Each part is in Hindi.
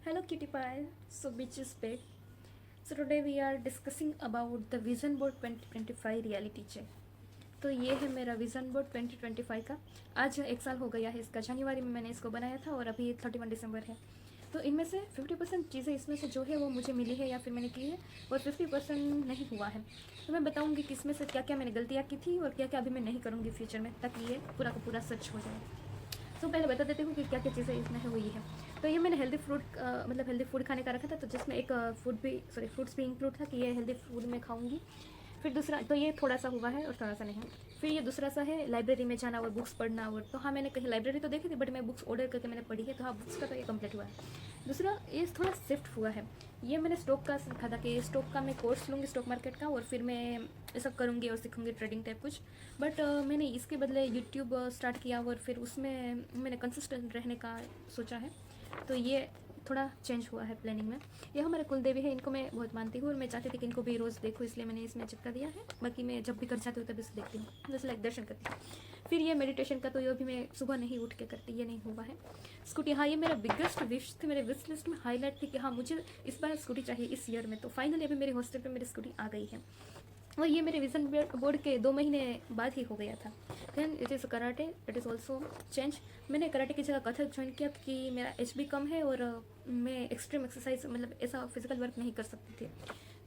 Hello cutie pie. So which is back. So today we are discussing about the Vision Board 2025 reality check. तो ये है मेरा विज़न बोर्ड 2025 का। आज 1 साल हो गया है इसका। जनवरी में मैंने इसको बनाया था और अभी 31 दिसंबर है। तो इनमें से 50% चीज़ें इसमें से जो है वो मुझे मिली है या फिर मैंने की है, और 50% नहीं हुआ है। तो मैं बताऊंगी कि इसमें से क्या क्या मैंने गलतियाँ की थी और क्या क्या अभी मैं नहीं करूँगी फ्यूचर में, ताकि ये पूरा का पूरा सच हो जाए। तो पहले बता देती हूँ कि क्या क्या चीज़ें इसमें है वो ये है। तो ये मैंने हेल्दी फ्रूट मतलब हेल्दी फूड खाने का रखा था, तो जिसमें एक फ्रूट्स भी इंक्लूड था कि ये हेल्दी फूड में खाऊंगी। फिर दूसरा तो ये थोड़ा सा हुआ है और थोड़ा सा नहीं है। फिर ये दूसरा सा है लाइब्रेरी में जाना और बुक्स पढ़ना। और तो हाँ, मैंने कहीं लाइब्रेरी तो देखी थी, बट मैं बुक्स ऑर्डर करके मैंने पढ़ी है, तो हाँ बुक्स का तो ये कंप्लीट हुआ है। दूसरा ये थोड़ा शिफ्ट हुआ है। ये मैंने स्टॉक का सीखा था कि स्टॉक का मैं कोर्स लूँगी स्टॉक मार्केट का, और फिर मैं ये सब करूँगी और सीखूँगी ट्रेडिंग टाइप कुछ। बट मैंने इसके बदले यूट्यूब स्टार्ट किया और फिर उसमें मैंने कंसिस्टेंट रहने का सोचा है। तो ये थोड़ा चेंज हुआ है प्लानिंग में। ये हमारे कुलदेवी है, इनको मैं बहुत मानती हूँ और मैं चाहती थी कि इनको भी रोज़ देखूँ, इसलिए मैंने इसमें चिपका दिया है। बाकी मैं जब भी कर जाती हूँ तब इसे देखती हूँ, जैसे लाइक दर्शन करती हूँ। फिर ये मेडिटेशन का, तो ये भी मैं सुबह नहीं उठ के करती, ये नहीं हुआ है। स्कूटी, हाँ ये मेरा बिगेस्ट विश थी, मेरे विश लिस्ट में हाईलाइट थी कि हाँ मुझे इस बार स्कूटी चाहिए इस ईयर में। तो फाइनली अभी मेरे हॉस्टल पर मेरी स्कूटी आ गई है, और ये मेरे विजन बोर्ड के 2 महीने बाद ही हो गया था। Then it is karate, it is also change. मैंने कराटे की जगह कथक ज्वाइन किया क्योंकि मेरा एच बी कम है और मैं एक्सट्रीम एक्सरसाइज मतलब ऐसा फिजिकल वर्क नहीं कर सकती थी।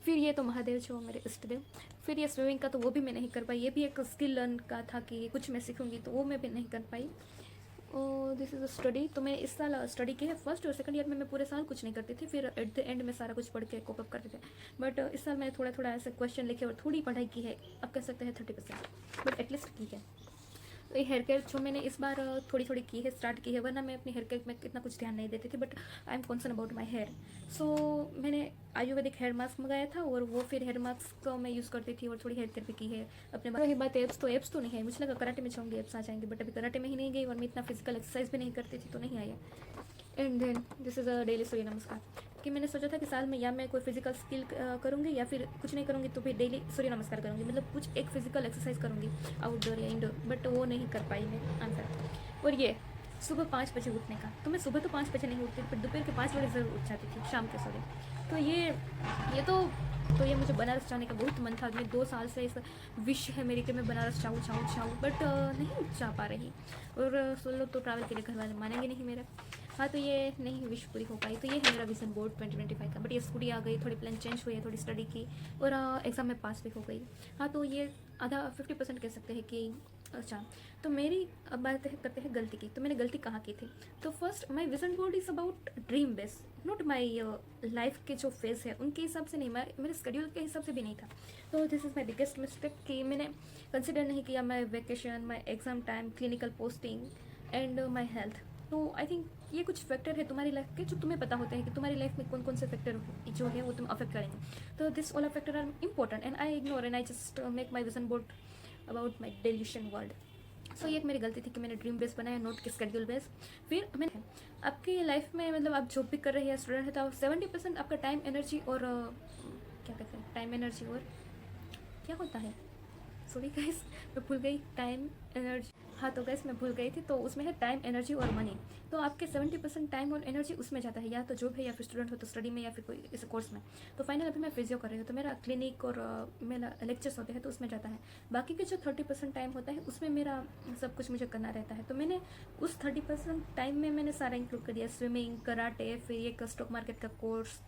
फिर ये तो महादेव जो मेरे इष्ट देव। फिर ये स्विमिंग का, तो वो भी मैं नहीं कर पाई। ये भी एक स्किल लर्न का था कि कुछ मैं सीखूंगी, तो वो मैं भी नहीं कर पाई। और दिस इज़ अ स्टडी। तो मैं इस साल स्टडी की है। फर्स्ट और सेकंड ईयर में मैं पूरे साल कुछ नहीं करती थी, फिर एट द एंड में सारा कुछ पढ़ के कोप अप करते थे। बट इस साल मैंने थोड़ा थोड़ा ऐसे क्वेश्चन लिखे और थोड़ी पढ़ाई की है, आप कह सकते हैं 30%, बट एटलीस्ट की है। तो ये हेयर केयर जो मैंने इस बार थोड़ी थोड़ी की है, स्टार्ट की है, वरना मैं अपनी हेयर केयर में इतना कुछ ध्यान नहीं देती थी। But I am concern about my hair. So मैंने आयुर्वेदिक हेयर मास्क मंगाया था, और वो फिर हेयर मास्क को मैं यूज़ करती थी और थोड़ी हेयर केयर भी की है अपने बारे। रही बात एप्स तो नहीं है, मुझे लगा कराटे में जाऊँगी एप्स आ जाएंगे, बट अभी कराटे में ही नहीं गई और मैं इतना फिजिकल एक्सरसाइज भी नहीं करती थी, तो नहीं आया। And then this is a daily Surya Namaskar, कि मैंने सोचा था कि साल में या मैं कोई फिजिकल स्किल करूँगी या फिर कुछ नहीं करूँगी, तो फिर डेली सूर्य नमस्कार करूँगी, मतलब कुछ एक फिजिकल एक्सरसाइज करूँगी आउटडोर या इंडोर। बट वो नहीं कर पाई मैं आंसर। और ये सुबह 5 बजे उठने का, तो मैं सुबह तो 5 बजे नहीं उठती, पर दोपहर के 5 बजे ज़रूर उठ जाती थी, शाम के सॉरी। तो ये तो ये मुझे बनारस जाने का बहुत मन था। मैं 2 साल से इस विश है मेरी कि मैं बनारस जाऊँ, बट नहीं जा पा रही। और सोलो तो ट्रैवल के लिए घर वाले मानेंगे नहीं मेरे। हाँ, तो ये नहीं विश पूरी हो पाई। तो ये है मेरा विजन बोर्ड 2025 का। बट ये स्कूटी आ गई, थोड़ी प्लान चेंज हुई है, थोड़ी स्टडी की, और एग्ज़ाम में पास भी हो गई। हाँ, तो ये आधा 50% कह सकते हैं कि अच्छा। तो मेरी अब बात करते हैं गलती की। तो मैंने गलती कहाँ की थी? तो first, my vision board is about dream base, not my life के जो फेज है उनके हिसाब से नहीं, मेरे शेड्यूल के हिसाब से भी नहीं था। तो this is my biggest mistake कि मैंने कंसिडर नहीं किया my vacation, my exam time, clinical posting and my health. तो आई थिंक ये कुछ फैक्टर है तुम्हारी लाइफ के, जो तुम्हें पता होता है कि तुम्हारी लाइफ में कौन कौन से फैक्टर जो है वो तुम अफेक्ट करेंगे। तो this all factor are important and I ignore and I just make my vision board about my delusion world. So ये एक मेरी गलती थी कि मैंने ड्रीम बेस बनाया, नोट के स्केड्यूल बेस। फिर मैंने आपकी लाइफ में मतलब आप जॉब भी कर रहे हैं, स्टूडेंट है, तो 70% आपका टाइम एनर्जी और क्या कहते हैं, टाइम एनर्जी और क्या होता है, सॉरी गाइस मैं भूल गई, टाइम एनर्जी। हाँ तो गैस मैं भूल गई थी। तो उसमें है टाइम एनर्जी और मनी। तो आपके 70% टाइम और एनर्जी उसमें जाता है, या तो जॉब है या फिर स्टूडेंट हो तो स्टडी में या फिर कोई इस कोर्स में। तो फाइनल अभी मैं फिजियो कर रही हूँ, तो मेरा क्लिनिक और मेरा लेक्चर्स होते हैं तो उसमें जाता है। बाकी के जो 30% टाइम होता है उसमें मेरा सब कुछ मुझे करना रहता है। तो मैंने उस 30% टाइम में मैंने सारा इंक्लूड कर दिया, स्विमिंग, कराटे, फिर एक स्टॉक मार्केट का कोर्स।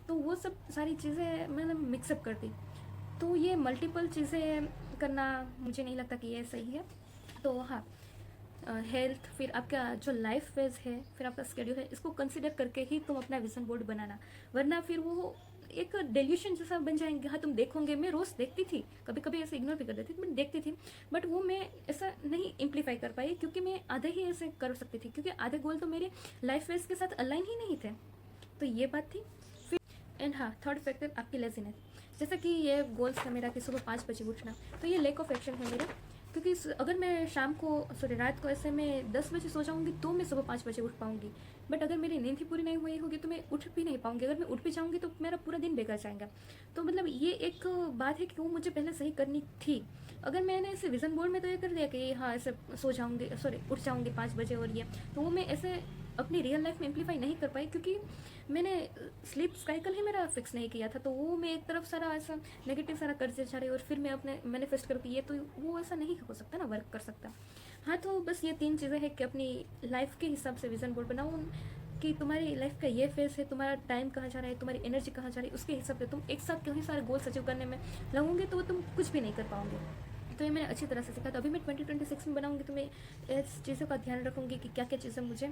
तो वो सब सारी चीज़ें मैंने मिक्सअप कर दी। तो ये मल्टीपल चीज़ें करना मुझे नहीं लगता कि ये सही है। तो हाँ, हेल्थ, फिर आपका जो लाइफ फेज है, फिर आपका स्केड्यूल है, इसको कंसिडर करके ही तुम अपना विजन बोर्ड बनाना, वरना फिर वो एक डेल्यूशन जैसा बन जाएंगे। हाँ तुम देखोगे, मैं रोज़ देखती थी, कभी कभी ऐसे इग्नोर भी कर देती थी, बट देखती थी। बट वो मैं ऐसा नहीं इम्प्लीफाई कर पाई, क्योंकि मैं आधे ही ऐसे कर सकती थी, क्योंकि आधे गोल तो मेरे लाइफ फेज के साथ अलाइन ही नहीं थे। तो ये बात थी। फिर एंड हाँ, थर्ड फैक्टर आपकी लेजीनेस। जैसा कि ये गोल्स है मेरा कि सुबह 5 बजे उठना, तो ये लैक ऑफ एक्शन है मेरा। क्योंकि अगर मैं शाम को सॉरी रात को ऐसे मैं 10 बजे सो जाऊँगी तो मैं सुबह 5 बजे उठ पाऊँगी। बट अगर मेरी नींद ही पूरी नहीं हुई होगी तो मैं उठ भी नहीं पाऊँगी। अगर मैं उठ भी जाऊँगी तो मेरा पूरा दिन बेकार जाएगा। तो मतलब ये एक बात है कि वो मुझे पहले सही करनी थी। अगर मैंने ऐसे विजन बोर्ड में तो ये कर दिया कि हाँ ऐसे सो जाऊँगी, सॉरी उठ जाऊँगी 5 बजे, और ये तो वो मैं ऐसे अपनी रियल लाइफ में इम्प्लीफाई नहीं कर पाई, क्योंकि मैंने स्लीप साइकिल ही मेरा फिक्स नहीं किया था। तो वो मैं एक तरफ सारा ऐसा नेगेटिव सारा करते जा रही और फिर मैं अपने मैनिफेस्ट करके ये, तो वो ऐसा नहीं हो सकता ना, वर्क कर सकता। हाँ, तो बस ये 3 चीज़ें हैं कि अपनी लाइफ के हिसाब से विज़न बोर्ड बनाओ कि तुम्हारी लाइफ का ये फेज़ है, तुम्हारा टाइम कहाँ जा रहा है, तुम्हारी एनर्जी कहाँ जा रही है, उसके हिसाब से तुम एक साथ कहीं सारे गोल्स अचीव करने में लगोगे तो तुम कुछ भी नहीं कर पाओगे। तो ये मैंने अच्छी तरह से सीखा। तो अभी मैं 2026 में बनाऊंगी तो मैं इस चीज़ों का ध्यान रखूँगी कि क्या क्या चीज़ें मुझे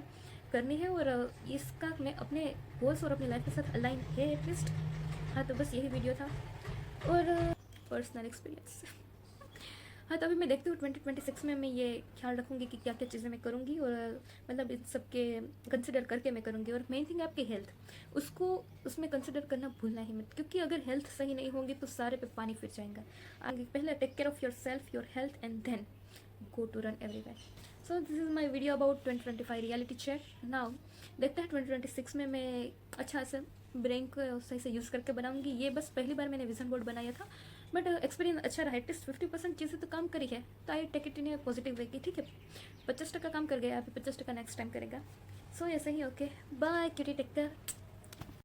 करनी है, और इसका मैं अपने गोल्स और अपनी लाइफ के साथ अलाइन है एटलीस्ट। हाँ, तो बस यही वीडियो था और पर्सनल एक्सपीरियंस। हाँ, तो अभी मैं देखती हूँ 2026 में मैं ये ख्याल रखूँगी कि क्या क्या चीज़ें मैं करूँगी, और मतलब इन सब के कंसिडर करके मैं करूँगी। और मेन थिंग है आपकी हेल्थ, उसको उसमें कंसिडर करना भूलना ही मत, क्योंकि अगर हेल्थ सही नहीं होगी तो सारे पे पानी फिर जाएगा। आगे पहले take care of yourself, your health, and then go to run everywhere. So this is my video about 2025 reality check. Now देखते हैं 2026 में मैं अच्छा से ब्रेन को सही से यूज़ करके बनाऊंगी। ये बस पहली बार मैंने विजन बोर्ड बनाया था, बट एक्सपीरियंस अच्छा रहा। एटलीस्ट 50% चीज़ें तो काम करी है, तो I take it in a positive way कि ठीक है 50% काम कर गया, अभी 50% नेक्स्ट टाइम करेगा। सो ऐसे ही okay, bye cutie, take care.